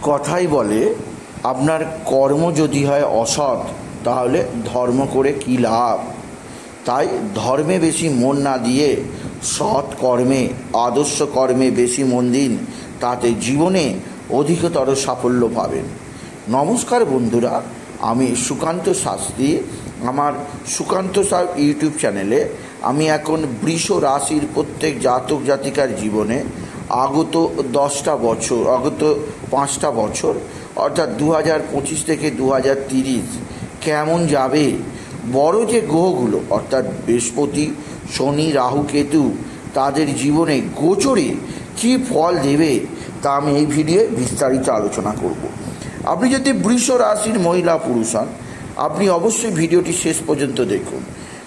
কথাই বলে আপনার কর্ম যদি হয় অসৎ তাহলে ধর্ম করে কী লাভ। তাই ধর্মে বেশি মন না দিয়ে সৎ কর্মে, আদর্শ কর্মে বেশি মন দিন, তাতে জীবনে অধিকতর সাফল্য পাবেন। নমস্কার বন্ধুরা, আমি সুকান্ত শাস্ত্রী। আমার সুকান্ত সাহ ইউটিউব চ্যানেলে আমি এখন বৃষ রাশির প্রত্যেক জাতক জাতিকার জীবনে আগত 5টা বছর অর্থাৎ 2025 থেকে 2030 কেমন যাবে, বড় যে গ্রহগুলো অর্থাৎ বৃহস্পতি, শনি, রাহু, কেতু তাদের জীবনে গোচরে কী ফল দেবে তা আমি এই ভিডিওয়ে বিস্তারিত আলোচনা করব। আপনি যদি বৃষ রাশির মহিলা পুরুষ হন, আপনি অবশ্যই ভিডিওটি শেষ পর্যন্ত দেখুন,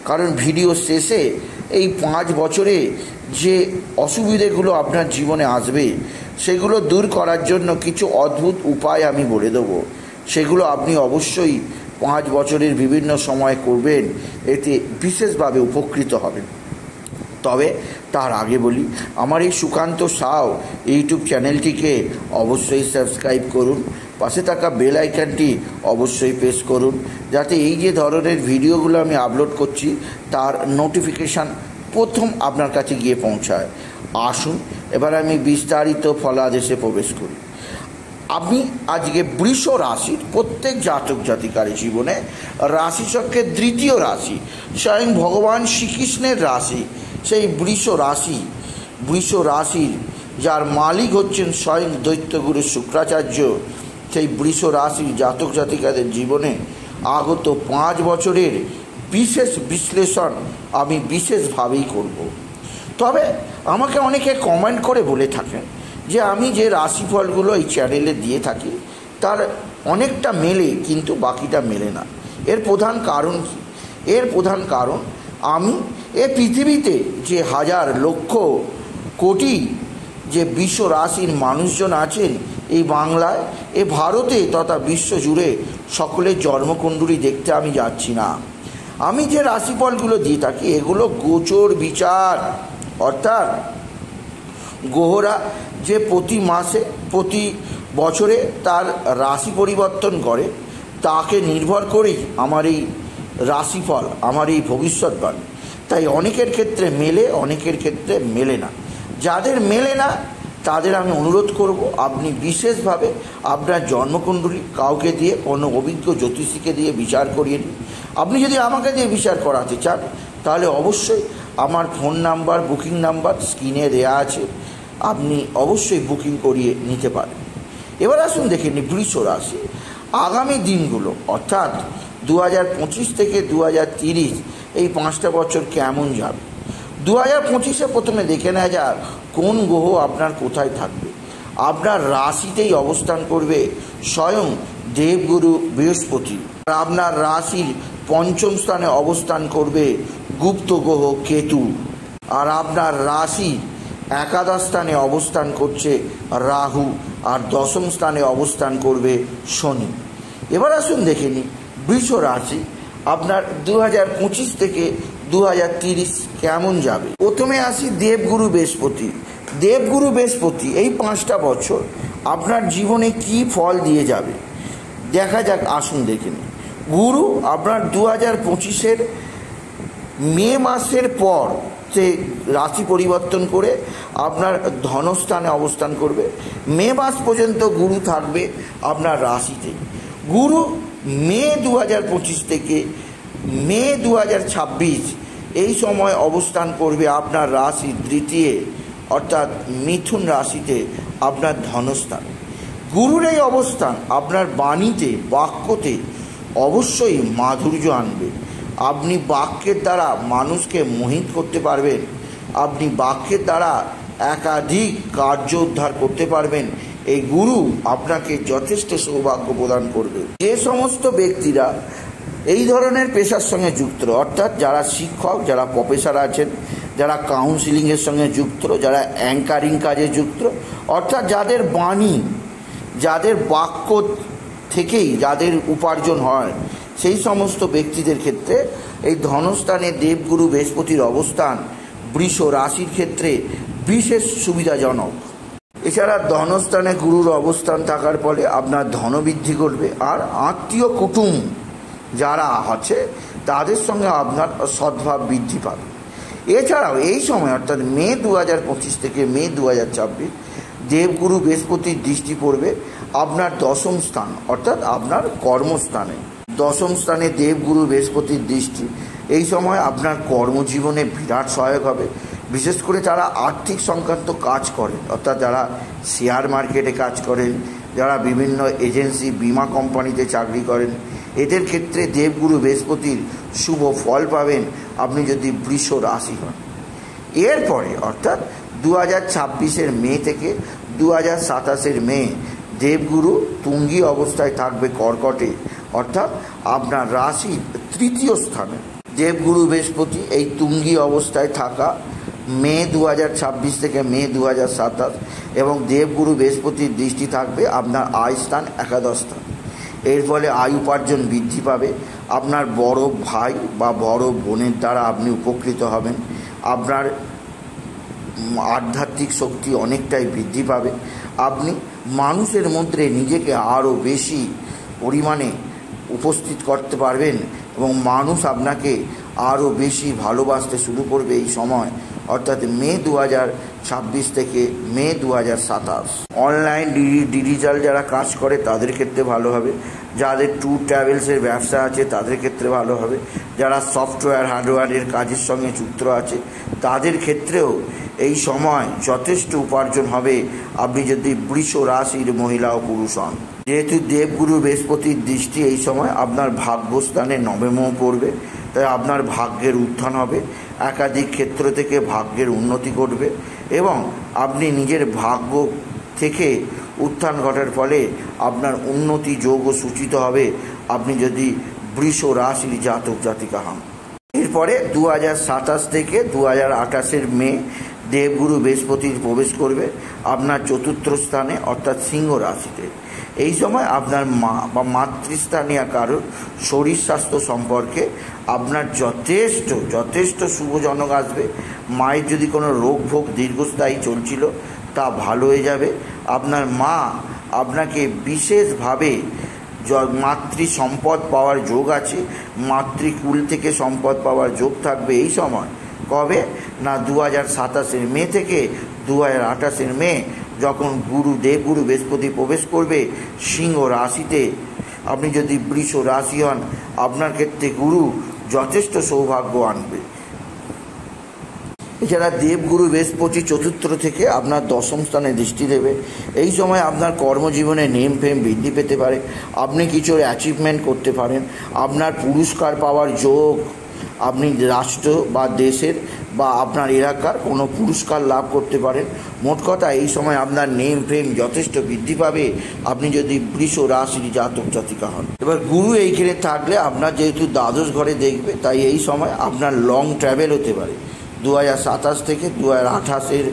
কারণ ভিডিও শেষে এই 5 বছরে যে অসুবিধেগুলো আপনার জীবনে আসবে সেগুলো দূর করার জন্য কিছু অদ্ভুত উপায় আমি বলে দেবো। সেগুলো আপনি অবশ্যই 5 বছরের বিভিন্ন সময় করবেন, এতে বিশেষভাবে উপকৃত হবেন। তবে তার আগে বলি, আমার এই সুকান্ত সাউ ইউটিউব চ্যানেলটিকে অবশ্যই সাবস্ক্রাইব করুন, পাশে থাকা বেল আইকনটি অবশ্যই প্রেস করুন, যাতে এই যে ধরনের ভিডিওগুলো আমি আপলোড করছি তার নোটিফিকেশান প্রথম আপনার কাছে গিয়ে পৌঁছায়। আসুন এবার আমি বিস্তারিত ফলাদেশে প্রবেশ করি। আমি আজকে বৃষ রাশির প্রত্যেক জাতক জাতিকার জীবনে রাশিচক্রের 3য় রাশি, স্বয়ং ভগবান শ্রীকৃষ্ণের রাশি, সেই বৃষ রাশির যার মালিক হচ্ছেন স্বয়ং দৈত্যগুরু শুক্রাচার্য, সেই বৃষ রাশির জাতক জাতিকাদের জীবনে আগত 5 বছরের বিশেষ বিশ্লেষণ আমি বিশেষভাবেই করব। তবে আমাকে অনেকে কমেন্ট করে বলে থাকেন যে আমি যে রাশিফলগুলো এই চ্যানেলে দিয়ে থাকি তার অনেকটা মেলে কিন্তু বাকিটা মেলে না। এর প্রধান কারণ কি? এর প্রধান কারণ আমি এ পৃথিবীতে যে হাজার লক্ষ কোটি যে বিশ্ব রাশির মানুষজন আছেন, এই বাংলায়, এ ভারতে তথা বিশ্ব জুড়ে সকলের জন্মকুণ্ডলী দেখতে আমি যাচ্ছি না। আমি যে রাশিফলগুলো দিয়ে থাকি এগুলো গোচর বিচার, অর্থাৎ গ্রহরা যে প্রতি মাসে প্রতি বছরে তার রাশি পরিবর্তন করে তাকে নির্ভর করেই আমার এই রাশিফল, আমার এই ভবিষ্যৎবাণী। তাই অনেকের ক্ষেত্রে মেলে, অনেকের ক্ষেত্রে মেলে না। যাদের মেলে না তাদের আমি অনুরোধ করব, আপনি বিশেষভাবে আপনার জন্মকুণ্ডলী কাউকে দিয়ে, কোনো অভিজ্ঞ জ্যোতিষীকে দিয়ে বিচার করিয়ে নিন। আপনি যদি আমাকে দিয়ে বিচার করাতে চান তাহলে অবশ্যই আমার ফোন নাম্বার, বুকিং নাম্বার স্ক্রিনে দেওয়া আছে, আপনি অবশ্যই বুকিং করিয়ে নিতে পারেন। এবার আসুন দেখে নিই বৃষ রাশি আগামী দিনগুলো অর্থাৎ 2025 থেকে 2030 এই 5টা বছর কেমন যাবে। 2025-এ প্রথমে দেখে নেওয়া যাক কোন গ্রহ আপনার কোথায় থাকবে। আপনার রাশিতেই অবস্থান করবে স্বয়ং দেবগুরু বৃহস্পতি। আপনার রাশির 5ম স্থানে অবস্থান করবে গুপ্ত গ্রহ কেতু। আর আপনার রাশি 11 স্থানে অবস্থান করছে রাহু, আর 10ম স্থানে অবস্থান করবে শনি। এবার আসুন দেখে নিই বৃষ রাশি আপনার 2025 থেকে 2030 কেমন যাবে। প্রথমে আসি দেবগুরু বৃহস্পতি এই 5টা বছর আপনার জীবনে কি ফল দিয়ে যাবে দেখা যাক। আসুন দেখে নিই। গুরু আপনার 2025-এর মে মাসের পর সে রাশি পরিবর্তন করে আপনার ধনস্থানে অবস্থান করবে। মে মাস পর্যন্ত গুরু থাকবে আপনার রাশিতে। গুরু মে 2025 থেকে মে 2026 এই সময় অবস্থান করবে আপনার রাশির 3য় অর্থাৎ মিথুন রাশিতে, আপনার ধনস্থান। গুরুর এই অবস্থান আপনার বাণীতে, বাক্যতে অবশ্যই মাধুর্য আনবে। আপনি বাক্যের দ্বারা মানুষকে মোহিত করতে পারবেন, আপনি বাক্যের দ্বারা একাধিক কার্য উদ্ধার করতে পারবেন। এই গুরু আপনাকে যথেষ্ট সৌভাগ্য প্রদান করবে। যে সমস্ত ব্যক্তিরা এই ধরনের পেশার সঙ্গে যুক্ত, অর্থাৎ যারা শিক্ষক, যারা প্রফেসর আছেন, যারা কাউন্সিলিংয়ের সঙ্গে যুক্ত, যারা অ্যাঙ্কারিং কাজে যুক্ত, অর্থাৎ যাদের বাণী, যাদের বাক্য থেকেই যাদের উপার্জন হয়, সেই সমস্ত ব্যক্তিদের ক্ষেত্রে এই ধনস্থানে দেবগুরু বৃহস্পতির অবস্থান বৃষ রাশির ক্ষেত্রে বিশেষ সুবিধাজনক। এছাড়া ধনস্থানে গুরুর অবস্থান থাকার ফলে আপনার ধনবৃদ্ধি করবে, আর আত্মীয় কুটুম যারা আছে তাদের সঙ্গে আপনার সদ্ভাব বৃদ্ধি পাবে। এছাড়াও এই সময় অর্থাৎ মে 2025 থেকে মে 2026 দেবগুরু বৃহস্পতির দৃষ্টি পড়বে আপনার দশম স্থান অর্থাৎ আপনার কর্মস্থানে। দশম স্থানে দেবগুরু বৃহস্পতির দৃষ্টি এই সময় আপনার কর্মজীবনে বিরাট সহায়ক হবে। বিশেষ করে যারা আর্থিক সংক্রান্ত কাজ করেন, অর্থাৎ যারা শেয়ার মার্কেটে কাজ করেন, যারা বিভিন্ন এজেন্সি বিমা কোম্পানিতে চাকরি করেন, এদের ক্ষেত্রে দেবগুরু বৃহস্পতির শুভ ফল পাবেন আপনি যদি বৃষ রাশি হন। এরপরে অর্থাৎ 2026 মে থেকে 2027 মে দেবগুরু তুঙ্গি অবস্থায় থাকবে কর্কটে, অর্থাৎ আপনার রাশির তৃতীয় স্থানে। দেবগুরু বৃহস্পতি এই তুঙ্গি অবস্থায় থাকা মে 2026 থেকে মে 2027 এবং দেবগুরু বৃহস্পতির দৃষ্টি থাকবে আপনার আয় স্থান একাদশ স্থান। এর ফলে আয় উপার্জন বৃদ্ধি পাবে, আপনার বড় ভাই বা বড় বোনের দ্বারা আপনি উপকৃত হবেন, আপনার আধ্যাত্মিক শক্তি অনেকটাই বৃদ্ধি পাবে, আপনি মানুষের মধ্যে নিজেকে আরও বেশি পরিমাণে উপস্থিত করতে পারবেন এবং মানুষ আপনাকে আরও বেশি ভালোবাসতে শুরু করবে এই সময় অর্থাৎ মে 2026 থেকে মে 2027। অনলাইন ডিজিটাল যারা কাজ করে তাদের ক্ষেত্রে ভালো হবে, যাদের ট্যুর ট্রাভেলসের ব্যবসা আছে তাদের ক্ষেত্রে ভালো হবে, যারা সফটওয়্যার হার্ডওয়্যারের কাজের সঙ্গে যুক্ত আছে তাদের ক্ষেত্রেও এই সময় যথেষ্ট উপার্জন হবে আপনি যদি বৃষ রাশির মহিলা ও পুরুষ হন। যেহেতু দেবগুরু বৃহস্পতির দৃষ্টি এই সময় আপনার ভাগ্যস্থানে নবমও পড়বে, তাই আপনার ভাগ্যের উত্থান হবে, একাধিক ক্ষেত্র থেকে ভাগ্যের উন্নতি ঘটবে এবং আপনি নিজের ভাগ্য থেকে উত্থান ঘটার ফলে আপনার উন্নতি যোগও সূচিত হবে আপনি যদি বৃষ রাশির জাতক জাতিকা হন। এরপরে 2027 থেকে 2028 মে দেবগুরু বৃহস্পতির প্রবেশ করবে আপনার চতুর্থ স্থানে অর্থাৎ সিংহ রাশিতে। এই সময় আপনার মা বা মাতৃস্থানীয় কারোর শরীর স্বাস্থ্য সম্পর্কে আপনার যথেষ্ট শুভজনক আসবে। মায়ের যদি কোনো রোগ ভোগ দীর্ঘস্থায়ী চলছিল তা ভালো হয়ে যাবে। আপনার মা আপনাকে বিশেষভাবে মাতৃ সম্পদ পাওয়ার যোগ আছে, মাতৃকুল থেকে সম্পদ পাওয়ার যোগ থাকবে এই সময়। কবে না 2027 মে থেকে 2028 মে যখন দেবগুরু বৃহস্পতি প্রবেশ করবে সিংহ রাশিতে। আপনি যদি বৃষ রাশি হন আপনার ক্ষেত্রে গুরু যথেষ্ট সৌভাগ্য আনবে। এছাড়া দেবগুরু বৃহস্পতি চতুর্থ থেকে আপনার দশম স্থানে দৃষ্টি দেবে। এই সময় আপনার কর্মজীবনে নেম ফেম বৃদ্ধি পেতে পারে, আপনি কিছু অ্যাচিভমেন্ট করতে পারেন, আপনার পুরস্কার পাওয়ার যোগ, আপনি রাষ্ট্র বা দেশের বা আপনার এলাকার কোনো পুরস্কার লাভ করতে পারেন। মোট কথা এই সময় আপনার নেম ফেম যথেষ্ট বৃদ্ধি পাবে আপনি যদি বৃষ রাশির জাতক জাতিকা হন। এবার গুরু এইখানে থাকলে আপনার যেহেতু দ্বাদশ ঘরে দেখবে তাই এই সময় আপনার লং ট্রাভেল হতে পারে। 2027 থেকে 2028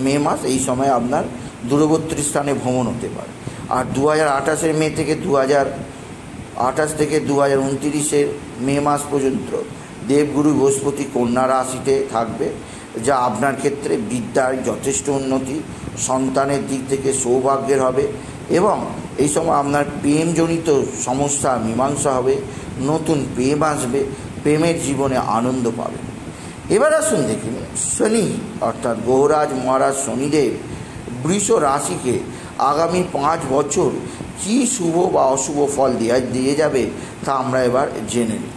মে মাস এই সময় আপনার দূরবর্তী স্থানে ভ্রমণ হতে পারে। আর 2028 মে থেকে 2028 থেকে 2029 মে মাস পর্যন্ত দেবগুরু বৃহস্পতি কন্যা রাশিতে থাকবে, যা আপনার ক্ষেত্রে বিদ্যার যথেষ্ট উন্নতি, সন্তানের দিক থেকে সৌভাগ্যের হবে এবং এই সময় আপনার প্রেমজনিত সমস্যা মীমাংসা হবে, নতুন প্রেম আসবে, প্রেমের জীবনে আনন্দ পাবে। এবার আসুন দেখি শনি অর্থাৎ গ্রহরাজ মহারাজ শনিদেব বৃষ রাশিকে আগামী 5 বছর কী শুভ বা অশুভ ফল দিয়ে যাবে তা আমরা এবার জেনে নিই।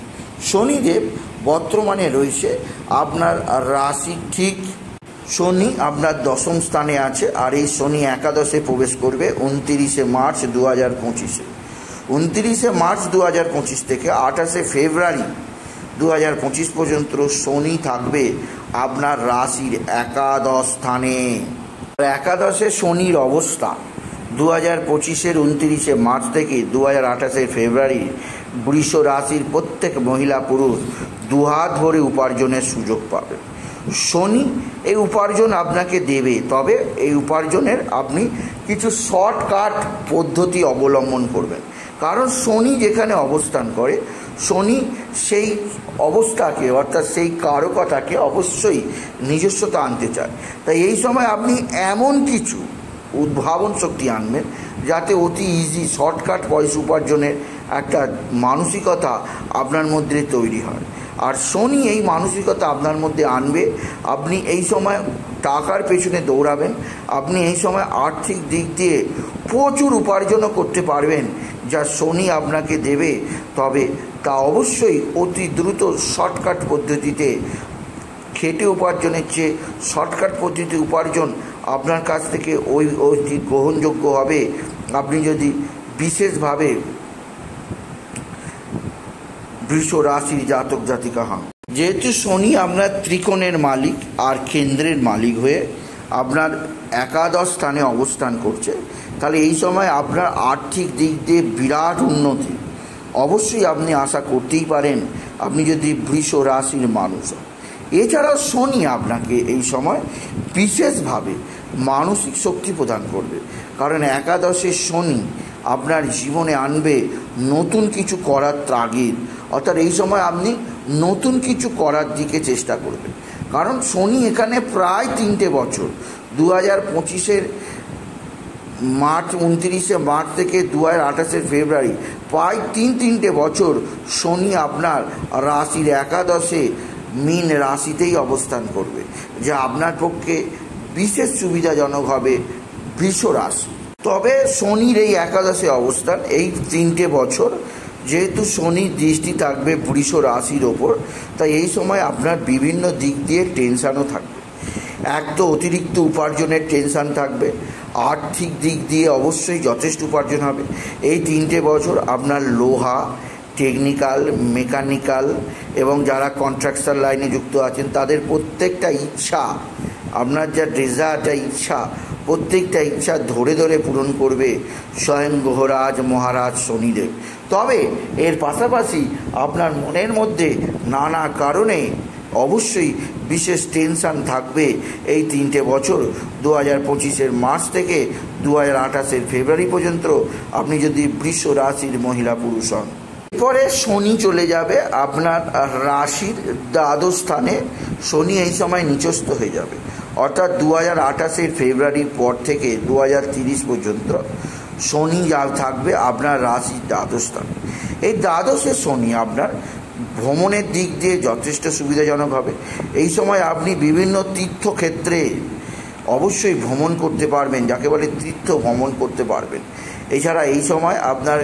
শনিদেব বর্তমানে রয়েছে আপনার রাশি ঠিক, শনি আপনার দশম স্থানে আছে আর এই শনি একাদশে প্রবেশ করবে 29 মার্চ 2025। 29 মার্চ 2025 থেকে 28 ফেব্রুয়ারি 2025 পর্যন্ত শনি থাকবে আপনার রাশির একাদশ স্থানে। একাদশে শনির অবস্থা 2025 29 মার্চ থেকে 2028 ফেব্রুয়ারি বৃষ রাশির প্রত্যেক মহিলা পুরুষ দুহাত ভরে উপার্জনের সুযোগ পাবে। শনি এই উপার্জন আপনাকে দেবে, তবে এই উপার্জনের আপনি কিছু শর্টকাট পদ্ধতি অবলম্বন করবেন, কারণ শনি যেখানে অবস্থান করে শনি সেই অবস্থাকে অর্থাৎ সেই কারকতাকে অবশ্যই নিজস্বতা আনতে চায়। তাই এই সময় আপনি এমন কিছু উদ্ভাবন শক্তি আনবেন, যাতে অতি ইজি শর্টকাট পয়সা উপার্জনের একটা মানসিকতা আপনার মধ্যে তৈরি হয়। আর শনি এই মানসিকতা আপনার মধ্যে আনবে। আপনি এই সময় টাকার পেছনে দৌড়াবেন, আপনি এই সময় আর্থিক দিক দিয়ে প্রচুর উপার্জনও করতে পারবেন, যা শনি আপনাকে দেবে। তবে তা অবশ্যই অতি দ্রুত শর্টকাট পদ্ধতিতে, খেটে উপার্জনের চেয়ে শর্টকাট পদ্ধতি উপার্জন আপনার কাছ থেকে ওই গ্রহণযোগ্য হবে আপনি যদি বিশেষভাবে বৃষ রাশির জাতক জাতিকা হন। যেহেতু শনি আপনার ত্রিকোণের মালিক আর কেন্দ্রের মালিক হয়ে আপনার একাদশ স্থানে অবস্থান করছে, তাহলে এই সময় আপনার আর্থিক দিক দিয়ে বিরাট উন্নতি অবশ্যই আপনি আশা করতেই পারেন, আপনি যদি বৃষ রাশির মানুষ হন। এছাড়াও শনি আপনাকে এই সময় বিশেষভাবে মানসিক শক্তি প্রদান করবে, কারণ একাদশের শনি আপনার জীবনে আনবে নতুন কিছু করার তাগিদ। অর্থাৎ এই সময় আপনি নতুন কিছু করার দিকে চেষ্টা করবেন, কারণ শনি এখানে প্রায় 3টে বছর 2025-এর মার্চ 29শে মার্চ থেকে 2028-এর ফেব্রুয়ারি প্রায় তিনটে বছর শনি আপনার রাশির একাদশে মীন রাশিতেই অবস্থান করবে, যা আপনার পক্ষে বিশেষ সুবিধাজনক হবে বৃষ রাশি। তবে শনির এই একাদশে অবস্থান এই 3টে বছর, যেহেতু শনির দৃষ্টি থাকবে বৃষ রাশির ওপর, তাই এই সময় আপনার বিভিন্ন দিক দিয়ে টেনশানও থাকবে। এক তো অতিরিক্ত উপার্জনের টেনশান থাকবে, আর্থিক দিক দিয়ে অবশ্যই যথেষ্ট উপার্জন হবে। এই 3টে বছর আপনার লোহা, টেকনিক্যাল, মেকানিক্যাল এবং যারা কন্ট্রাকশন লাইনে যুক্ত আছেন তাদের প্রত্যেকটা ইচ্ছা, আপনার যা ডেজার্ট ইচ্ছা, প্রত্যেকটা ইচ্ছা ধরে ধরে পূরণ করবে স্বয়ং গ্রহরাজ মহারাজ শনিদেব। তবে এর পাশাপাশি আপনার মনের মধ্যে নানা কারণে অবশ্যই বিশেষ টেনশান থাকবে এই 3টে বছর 2025-এর মার্চ থেকে 2028-এর ফেব্রুয়ারি পর্যন্ত, আপনি যদি বৃষ রাশির মহিলা পুরুষ হন। এরপরে শনি চলে যাবে আপনার রাশির দ্বাদশ স্থানে। শনি এই সময় নিচস্থ হয়ে যাবে, অর্থাৎ 2028-এর ফেব্রুয়ারির পর থেকে 2030 পর্যন্ত শনি যা থাকবে আপনার রাশির দ্বাদশ স্থানে। এই দ্বাদশে শনি আপনার ভ্রমণের দিক দিয়ে যথেষ্ট সুবিধাজনক হবে। এই সময় আপনি বিভিন্ন তীর্থক্ষেত্রে অবশ্যই ভ্রমণ করতে পারবেন, যাকে বলে তীর্থ ভ্রমণ করতে পারবেন। এছাড়া এই সময় আপনার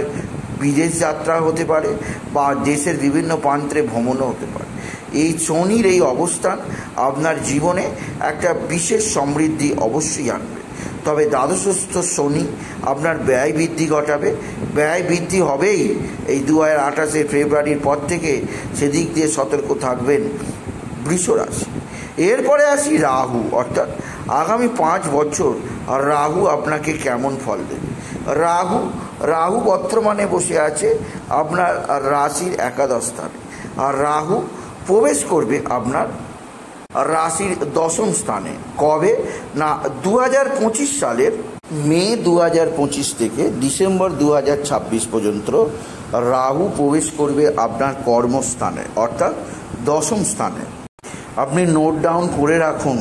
বিদেশ যাত্রা হতে পারে বা দেশের বিভিন্ন প্রান্তে ভ্রমণও হতে পারে। এই শনির এই অবস্থান আপনার জীবনে একটা বিশেষ সমৃদ্ধি অবশ্যই আনবে। তবে দ্বাদশস্থ শনি আপনার ব্যয় বৃদ্ধি ঘটাবে, ব্যয় বৃদ্ধি হবেই এই 2028-এর ফেব্রুয়ারির পর থেকে, সেদিক দিয়ে সতর্ক থাকবেন বৃষ রাশি। এরপরে আসি রাহু, অর্থাৎ আগামী 5 বছর রাহু আপনাকে কেমন ফল দেবে। রাহু বর্তমানে বসে আছে আপনার রাশির একাদশ স্থানে, আর রাহু প্রবেশ করবে আপনার রাশির দশম স্থানে। কবে না, 2025 সালের মে 2025 থেকে ডিসেম্বর 2026 পর্যন্ত রাহু প্রবেশ করবে আপনার কর্মস্থানে, অর্থাৎ দশম স্থানে। আপনি নোট ডাউন করে রাখুন,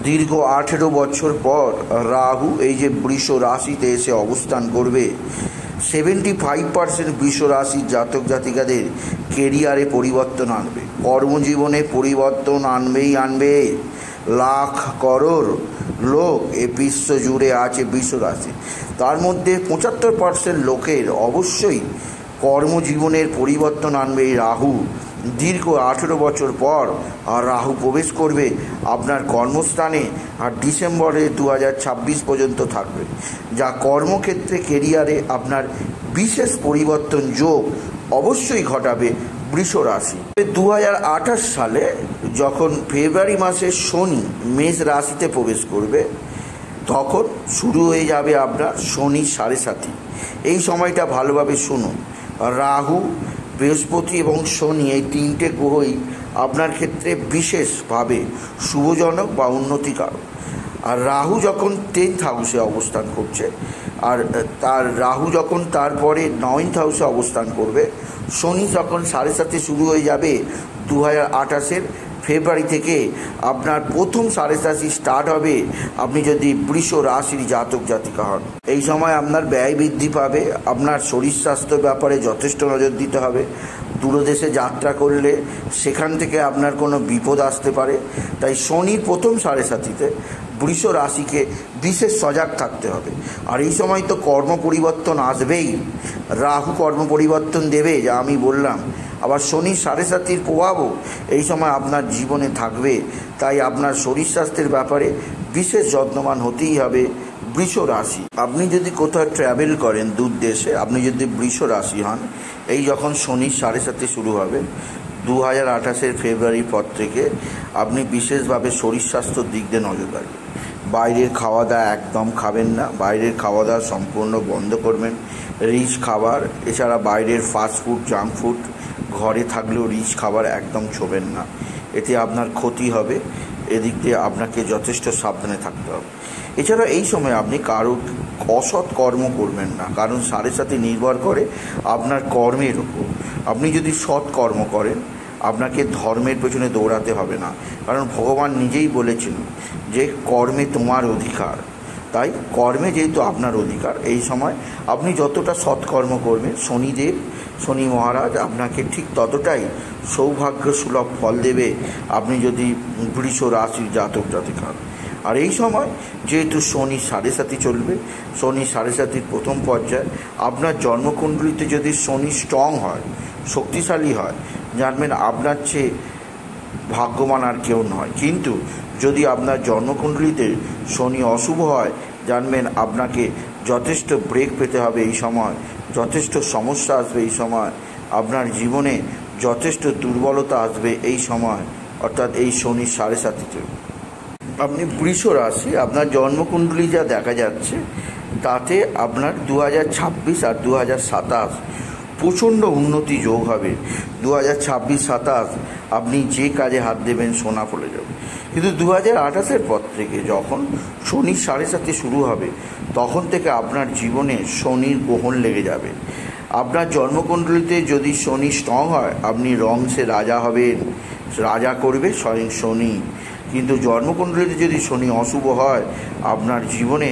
দীর্ঘ 18 বছর পর রাহু এই যে বৃষ রাশিতে এসে অবস্থান করবে, 75% বৃষ রাশির জাতক জাতিকাদের কেরিয়ারে পরিবর্তন আনবে, কর্মজীবনে পরিবর্তন আনবে। লাখ করোড় লোক এ বিশ্ব জুড়ে আছে বৃষ রাশি, তার মধ্যে 75% লোকের অবশ্যই কর্মজীবনের পরিবর্তন আনবে এই রাহু। দীর্ঘ 18 বছর পর আর রাহু প্রবেশ করবে আপনার কর্মস্থানে, আর ডিসেম্বরে 2026 পর্যন্ত থাকবে, যা কর্মক্ষেত্রে কেরিয়ারে আপনার বিশেষ পরিবর্তন যোগ অবশ্যই ঘটাবে বৃষ রাশি। 2028 সালে যখন ফেব্রুয়ারি মাসে শনি মেষ রাশিতে প্রবেশ করবে, তখন শুরু হয়ে যাবে আপনার শনি 7.5। এই সময়টা ভালোভাবে শুনুন। রাহু, বৃহস্পতি এবং শনি এই 3টে গ্রহই আপনার ক্ষেত্রে বিশেষভাবে শুভজনক বা উন্নতিকারক। আর রাহু যখন 10th হাউসে অবস্থান করছে, আর রাহু যখন তারপরে 9th হাউসে অবস্থান করবে, শনি যখন 7.5 শুরু হয়ে যাবে 2028-এর ফেব্রুয়ারি থেকে আপনার প্রথম সাড়ে রাশি স্টার্ট হবে আপনি যদি বৃষ রাশির জাতক জাতিকা হন। এই সময় আপনার ব্যয় বৃদ্ধি পাবে, আপনার শরীর স্বাস্থ্যের ব্যাপারে যথেষ্ট নজর দিতে হবে। দূরদেশে যাত্রা করলে সেখান থেকে আপনার কোনো বিপদ আসতে পারে, তাই শনির প্রথম সাড়ে সাথীতে বৃষ রাশিকে বিশেষ সজাগ থাকতে হবে। আর এই সময় তো কর্ম পরিবর্তন আসবেই, রাহু কর্ম পরিবর্তন দেবে যা আমি বললাম, আবার শনি সাড়ে সাতির প্রভাবও এই সময় আপনার জীবনে থাকবে, তাই আপনার শরীর স্বাস্থ্যের ব্যাপারে বিশেষ যত্নবান হতেই হবে বৃষ রাশি। আপনি যদি কোথাও ট্রাভেল করেন দূর দেশে, আপনি যদি বৃষ রাশি হন, এই যখন শনির সাড়ে সাথে শুরু হবে 2028 ফেব্রুয়ারির পর থেকে আপনি বিশেষভাবে শরীর স্বাস্থ্যর দিক দিয়ে নজর রাখবেন। বাইরের খাওয়া দাওয়া একদম খাবেন না, বাইরের খাওয়া দাওয়া সম্পূর্ণ বন্ধ করবেন। রিচ খাবার, এছাড়া বাইরের ফাস্ট ফুড, জাঙ্ক ফুড, ঘরে থাকলেও রিচ খাবার একদম ছোবেন না, এতে আপনার ক্ষতি হবে। এদিক দিয়ে আপনাকে যথেষ্ট সাবধানে থাকতে হবে। এছাড়া এই সময় আপনি কারো অসৎ কর্ম করবেন না, কারণ সাড়ে সাথে নির্ভর করে আপনার কর্মের উপর। আপনি যদি সৎ কর্ম করেন আপনাকে ধর্মের পেছনে দৌড়াতে হবে না, কারণ ভগবান নিজেই বলেছেন যে কর্মে তোমার অধিকার। তাই কর্মে যেহেতু আপনার অধিকার, এই সময় আপনি যতটা সৎকর্ম করবেন শনি মহারাজ আপনাকে ঠিক ততটাই সৌভাগ্য সুলভ ফল দেবে আপনি যদি বৃষ রাশির জাতক জাতিকা। আর এই সময় যেহেতু শনি সাড়ে সাথী চলবে, শনি সাড়ে সাথীর প্রথম পর্যায়ে আপনার জন্মকুণ্ডলিতে যদি শনি স্ট্রং হয়, শক্তিশালী হয়, জানবেন আপনার চেয়ে ভাগ্যবান আর কেউ নয়। কিন্তু যদি আপনার জন্মকুণ্ডলিতে শনি অশুভ হয়, জানবেন আপনাকে যথেষ্ট ব্রেক পেতে হবে এই সময়, যথেষ্ট সমস্যা আসবে এই সময়, আপনার জীবনে যথেষ্ট দুর্বলতা আসবে এই সময়, অর্থাৎ এই শনির সাড়ে সাথীতে। আপনি বৃষ রাশি, আপনার জন্মকুণ্ডলী যা দেখা যাচ্ছে তাতে আপনার 2026 আর 2027 প্রচণ্ড উন্নতি যোগ হবে। 2026-27 আপনি যে কাজে হাত দেবেন সোনা ফলে যাবে। কিন্তু 2028 পর থেকে যখন শনির সাড়ে সাথে শুরু হবে, তখন থেকে আপনার জীবনে শনির গ্রহণ লেগে যাবে। আপনার জন্মকুণ্ডলিতে যদি শনি স্ট্রং হয়, আপনি রংসে রাজা হবেন, রাজা করবে স্বয়ং শনি। কিন্তু জন্মকুণ্ডলিতে যদি শনি অশুভ হয়, আপনার জীবনে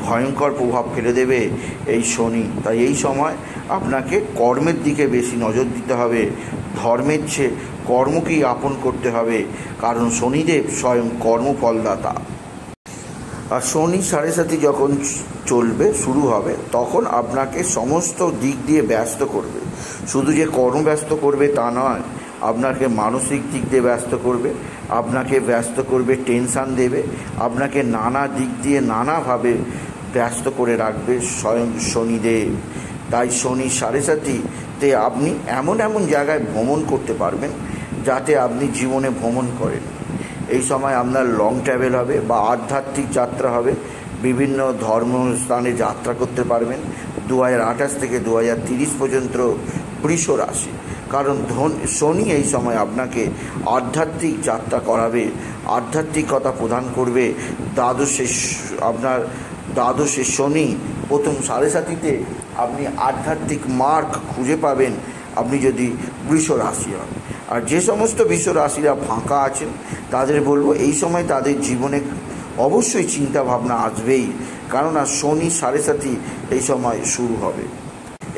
ভয়ঙ্কর প্রভাব ফেলে দেবে এই শনি। তাই এই সময় আপনাকে কর্মের দিকে বেশি নজর দিতে হবে, ধর্মের চেয়ে কর্মকেই আপন করতে হবে, কারণ শনিদেব স্বয়ং কর্মফলদাতা। আর শনি সাড়ে সাথে যখন চলবে, শুরু হবে, তখন আপনাকে সমস্ত দিক দিয়ে ব্যস্ত করবে। শুধু যে কর্মব্যস্ত করবে তা নয়, আপনাকে মানসিক দিক দিয়ে ব্যস্ত করবে, আপনাকে ব্যস্ত করবে, টেনশান দেবে, আপনাকে নানা দিক দিয়ে নানাভাবে ব্যস্ত করে রাখবে স্বয়ং শনিদেব। তাই শনি সাড়ে সাথীতে আপনি এমন এমন জায়গায় ভ্রমণ করতে পারবেন যাতে আপনি জীবনে ভ্রমণ করেন। এই সময় আপনার লং ট্রাভেল হবে বা আধ্যাত্মিক যাত্রা হবে, বিভিন্ন ধর্মস্থানে যাত্রা করতে পারবেন 2028 থেকে 2030 পর্যন্ত বৃষ রাশি। কারণ শনি এই সময় আপনাকে আধ্যাত্মিক যাত্রা করাবে, আধ্যাত্মিকতা প্রদান করবে। দ্বাদশে শনি প্রথম সাড়ে সাথীতে আপনি আধ্যাত্মিক মার্গ খুঁজে পাবেন আপনি যদি বৃষ রাশি হন। আর যে সমস্ত বৃষ রাশিরা ফাঁকা আছেন তাদের বলবো এই সময় তাদের জীবনে অবশ্যই চিন্তা ভাবনা আসবেই, কারণ আর শনি সাড়ে সাথী এই সময় শুরু হবে।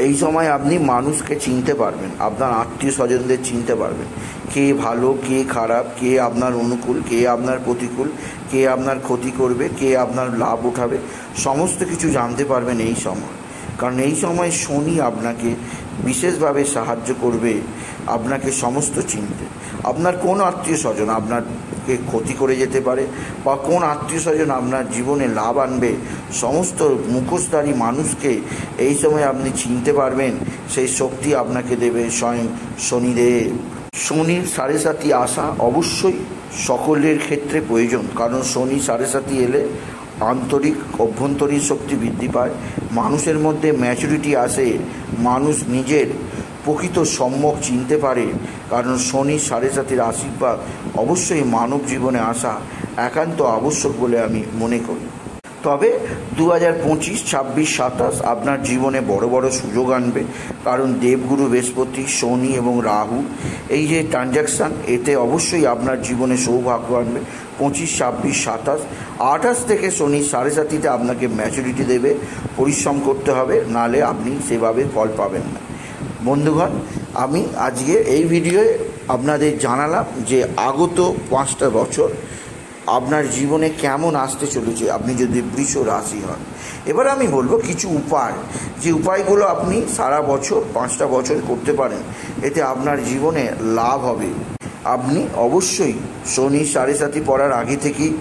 এই সময় আপনি মানুষকে চিনতে পারবেন, আপনার আত্মীয় স্বজনদের চিনতে পারবেন, কে ভালো কে খারাপ, কে আপনার অনুকূল কে আপনার প্রতিকূল, কে আপনার ক্ষতি করবে কে আপনার লাভ উঠাবে, সমস্ত কিছু জানতে পারবেন এই সময়। কারণ এই সময় শনি আপনাকে বিশেষভাবে সাহায্য করবে আপনাকে সমস্ত চিনতে। আপনার কোন আত্মীয় স্বজন আপনাকে ক্ষতি করে যেতে পারে বা কোন আত্মীয় স্বজন আপনার জীবনে লাভ আনবে, সমস্ত মুখোশধারী মানুষকে এই সময় আপনি চিনতে পারবেন, সেই শক্তি আপনাকে দেবে স্বয়ং শনিদেব। শনির সাড়ে সাথী আসা অবশ্যই সকলের ক্ষেত্রে প্রয়োজন, কারণ শনি সাড়ে সাথী এলে আন্তরিক অভ্যন্তরীণ শক্তি বৃদ্ধি পায়, মানুষের মধ্যে ম্যাচুরিটি আসে, মানুষ নিজের প্রকৃত সম্যক চিনতে পারে। কারণ শনি সাড়ে সাথীর আশীর্বাদ অবশ্যই মানব জীবনে আসা একান্ত আবশ্যক বলে আমি মনে করি। তবে 2025, 26, 27 আপনার জীবনে বড় বড় সুযোগ আনবে, কারণ দেবগুরু বৃহস্পতি, শনি এবং রাহু এই যে ট্রানজ্যাকশান, এতে অবশ্যই আপনার জীবনে সৌভাগ্য আনবে। 25, 26, 27, 28 থেকে শনি 7.5 আপনাকে ম্যাচুরিটি দেবে। পরিশ্রম করতে হবে, নালে আপনি সেভাবে ফল পাবেন না। বন্ধুগণ, আমি আজকে এই ভিডিওয়ে আপনাদের জানালাম যে আগত 5টা বছর আপনার জীবনে কেমন আসতে চলেছে আপনি যদি বৃষ রাশি হন। এবার আমি বলবো কিছু উপায়, যে উপায়গুলো আপনি সারা বছর 5টা বছর করতে পারেন, এতে আপনার জীবনে লাভ হবে। আপনি অবশ্যই শনি 7.5 পড়ার আগে থেকেই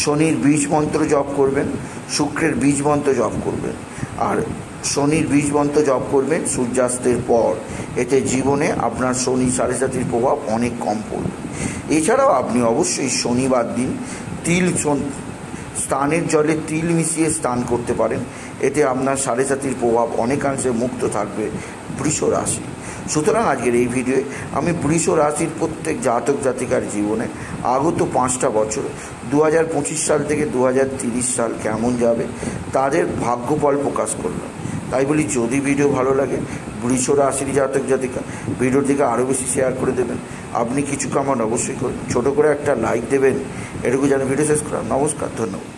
শনির বীজ মন্ত্র জপ করবেন, শুক্রের বীজ মন্ত্র জপ করবেন, আর শনির বীজ মন্ত্র জপ করবেন সূর্যাস্তের পর। এতে জীবনে আপনার শনি 7.5 প্রভাব অনেক কম পড়বে। এছাড়াও আপনি অবশ্যই শনিবার দিন স্নানের জলে তিল মিশিয়ে স্নান করতে পারেন। এতে আপনার 7.5 প্রভাব অনেকাংশে মুক্ত থাকবে বৃষ রাশি। সুতরাং আজকের এই ভিডিওয়ে আমি বৃষ রাশির প্রত্যেক জাতক জাতিকার জীবনে আগত 5টা বছর 2025 সাল থেকে 2030 সাল কেমন যাবে তাদের ভাগ্যফল প্রকাশ করলাম। তাই বলি, যদি ভিডিও ভালো লাগে বৃষ রাশির জাতক জাতিকা ভিডিওর দিকে আরও বেশি শেয়ার করে দেবেন। আপনি কিছু কমেন্ট অবশ্যই করুন, ছোটো করে একটা লাইক দেবেন। এটুকু যেন ভিডিও শেষ করা। নমস্কার, ধন্যবাদ।